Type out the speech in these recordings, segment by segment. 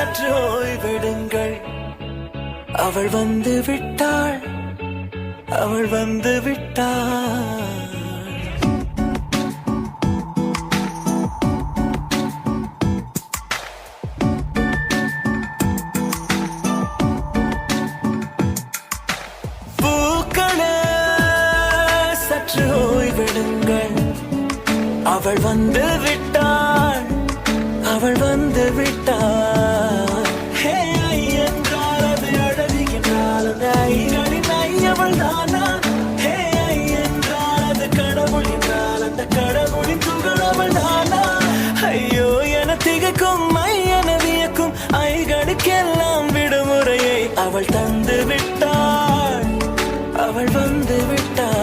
சற்று ஓய்வெடுங்கள். அவள் வந்து விட்டாள், அவள் வந்து விட்டாள். அவள் வந்து விட்டாள், அவள் வந்து விட்டாள். ஹே ஐ என்றால் அது அழகின்றால் அந்த ஐகளின் ஐ அவள் தானா? ஹே ஐ என்றால் அது கடவுள் என்றால் அந்த கடவுளின் துகள் அவள் தானா? ஐயோ என திகைக்கும் ஐ என வியக்கும் ஐகளுக்கெல்லாம் விடுமுறையை அவள் தந்து விட்டாள், அவள் வந்து விட்டாள்.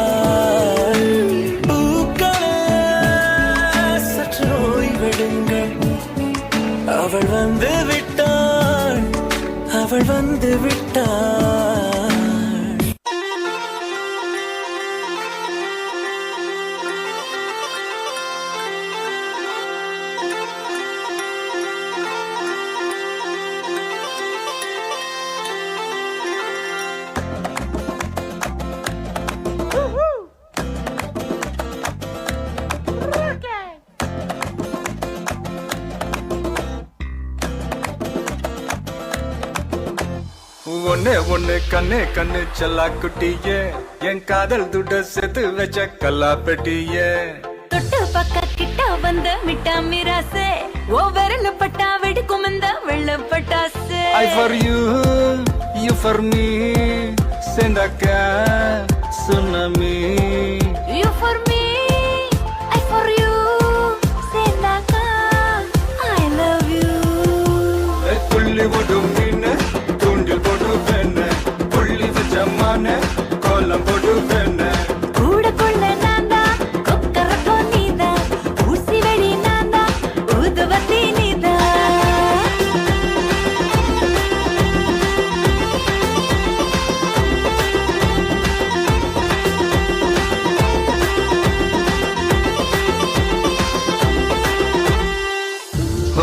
அவள் வந்து விட்டாள், அவள் வந்து விட்டாள். ஒன்னே ஒண்ணு கண்ணே கண்ணு செல்லா குட்டியே, என் காதல் துட்ட சேர்த்து வச்ச கல்லா பெட்டியே. தொட்டு பக்க கிட்ட வந்த மிட்டா மிராசே, ஓ விரல பட்டா வெடிக்கும் இந்த வெள்ள பட்டாசே. I for you, you for me, சேர்ந்தாக்க tsunami. You for me, I for you, சேர்ந்தாக்க I love you. துள்ளி ஓடும் மீன் தூண்டில் போட்டு பெண்ண, புள்ளி வச்ச மான கோலம் போட்டு பெண்ண. கூட கொள்ள நான்தா கொக்கரக்கோ நீதா, ஊசி வெடி நான்தா ஊதுவத்தி நீதா.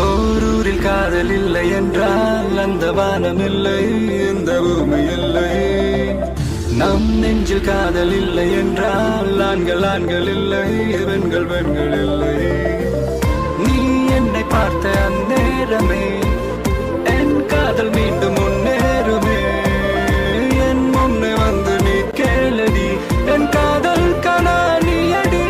ஓரூரில் காதல் இல்லை என்றால் அந்த வானம் இல்லை, இந்த பூமி இல்லை. நம் நெஞ்சில் காதல் இல்லை என்றால் ஆண்கள் ஆண்கள் இல்லை, பெண்கள் பெண்கள் இல்லை. நீ என்னை பார்த்த அந்நேரமே என் காதல் மீண்டும் முன்னேறுமே. என் முன்னே வந்து நீ கேளடி, என் காதல் கனானியடி.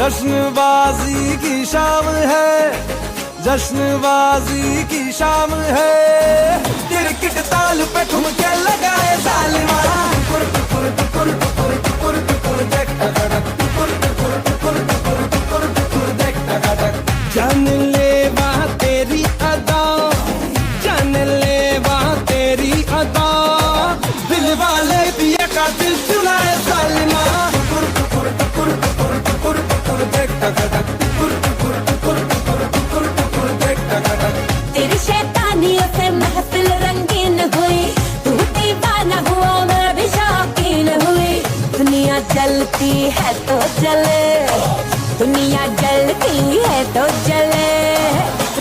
जश्नबाजी की शाम है, जश्नबाजी की शाम है. क्रिकेट ताल पे ठुमके लगाए जालिमा. जान ले वहाँ तेरी अदा, जान ले वहाँ तेरी अदा, दिल वाले पिया का दिल चुराए जालिमा. तेरी शैतानियों से महफिल रंगीन हुई, तू दीवाना हुआ मैं भी शौकीन हुई. दुनिया जलती है तो जले, दुनिया जलती है तो जले.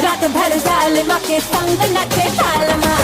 रात भर जालिमा के संग नचे सालमा.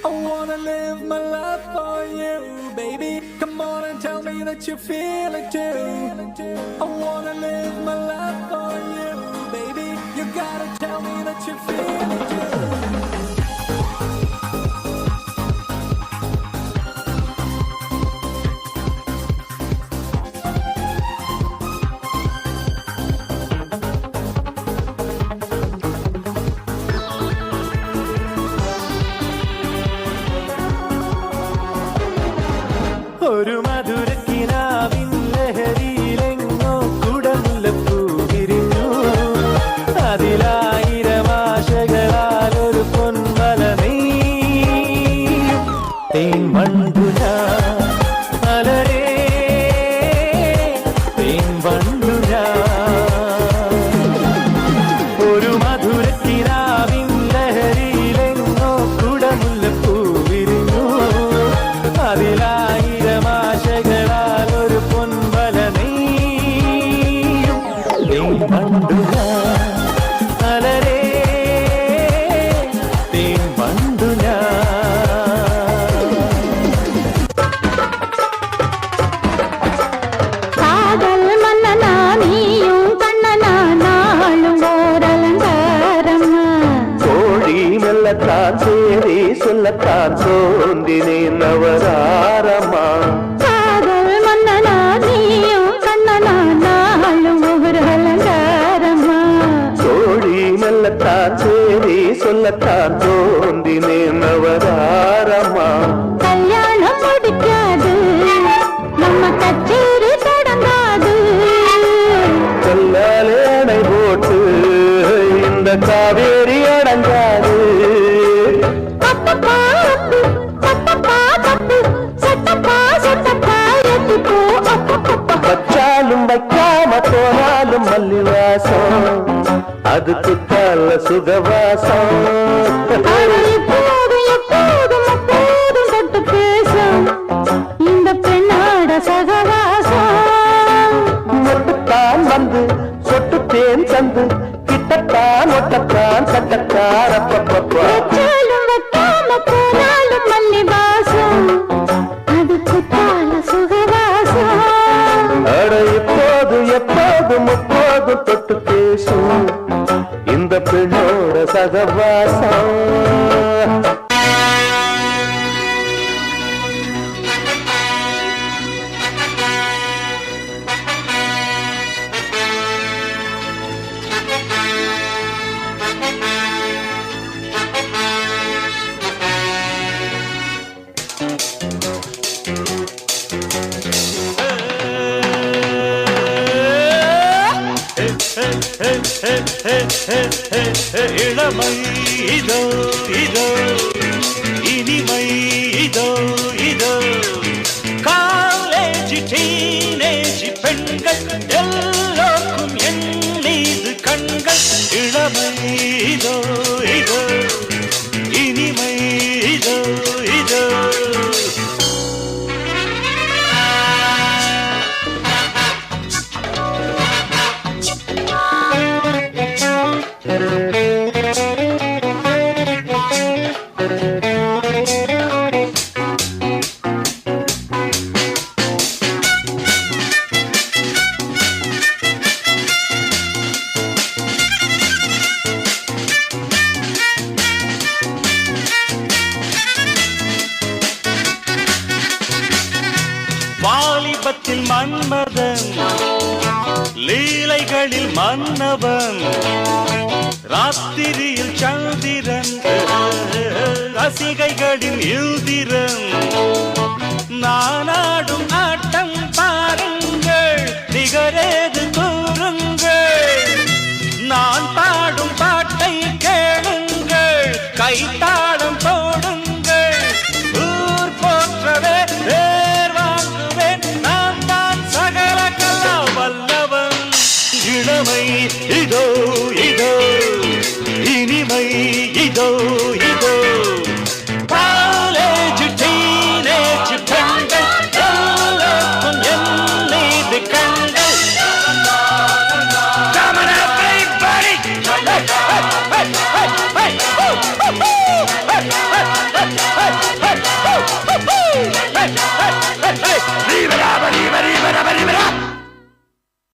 I wanna live my life for you, baby. Come on and tell me that you feel it too. I wanna live my life for you, baby. You gotta tell me that you feel it too. വന്നു ഞാൻ ഒരു മധുരക്കിനാവിൻ ലഹരിയിലെങ്ങോ കുടമുല്ലപ്പൂ വിരിഞ്ഞു അതിലായിരം ആശകളാൽ ഒരു പൊൻവല നെയ്യും തേൻ കണ്ടു ഞാൻ അലരേ തേൻ കണ്ടു ഞാൻ காதல் மன்னனா நீயும் கண்ணனா நாளும் ஓரலங்காரம்மா கோழி மெல்லத்தான் சேரி சொல்லத்தான் தோன்றினேன் நவராரமா காதல் மன்னனா நீயும் கண்ணனா நாளும் ஓரலங்காரம்மா கோழி மெல்லத்தான் சேரி சொல்லத்தான் தோன்றினேன் நவராரமா கல்யாணம் முடிக்காது நம்ம கச்சேரி தொடங்காது கல்லாலே அணை போட்டு இந்த காவேரி அடங்காது அப்பப்பா அப்பு, அப்பப்பா தப்பு, சட்டப்பா சட்டப்பா எத்திப்போ அப்பப்பப்பா வச்சாலும் வைக்காம போனாலும் மல்லிவாசம் அது குத்தால சுகவாசம் ஆனா எப்போதும் எப்போதும் அப்போதும் தொட்டு பேசும் இந்த பெண்ணோட சகவாசம் மொட்டுத்தான் வந்து சொட்டுத்தேன் தந்து கிட்டத்தான் ஒட்டத்தான் சட்டத்தான் அப்பப்பப்பா வச்சாலும் வைக்காம போனாலும் மல்லி வாசம் அது குத்தால சுகவாசம் அட இப்போது எப்போது முப்போது தொட்டு பேசும் இந்த பெண்ணோட சகவாசம் இளமை இதோ இதோ இனிமை இதோ இதோ காலேஜ் டீனேஜ் பெண்கள் எல்லோருக்கும் என் மீது கண்கள் இளமை இதோ இதோ இனிமை இதோ இதோ வாலிபத்தில் மன்மதன் லீலைகளில் மன்னவன் ராத்திரியில் சந்திரன் ரசிகைகளின் இந்திரன் நானாடும் ஆட்டம் பாருங்கள் நிகரேது கூறுங்கள் நான் பாடும் பாட்டை கேளுங்கள் கைத்தாளம் போடுங்கள் ஊர் போற்றவே பேர் வாங்குவேன் நான் தான் சகல கலா வல்லவன் இளமை இதோ இதோ இனிமை இதோ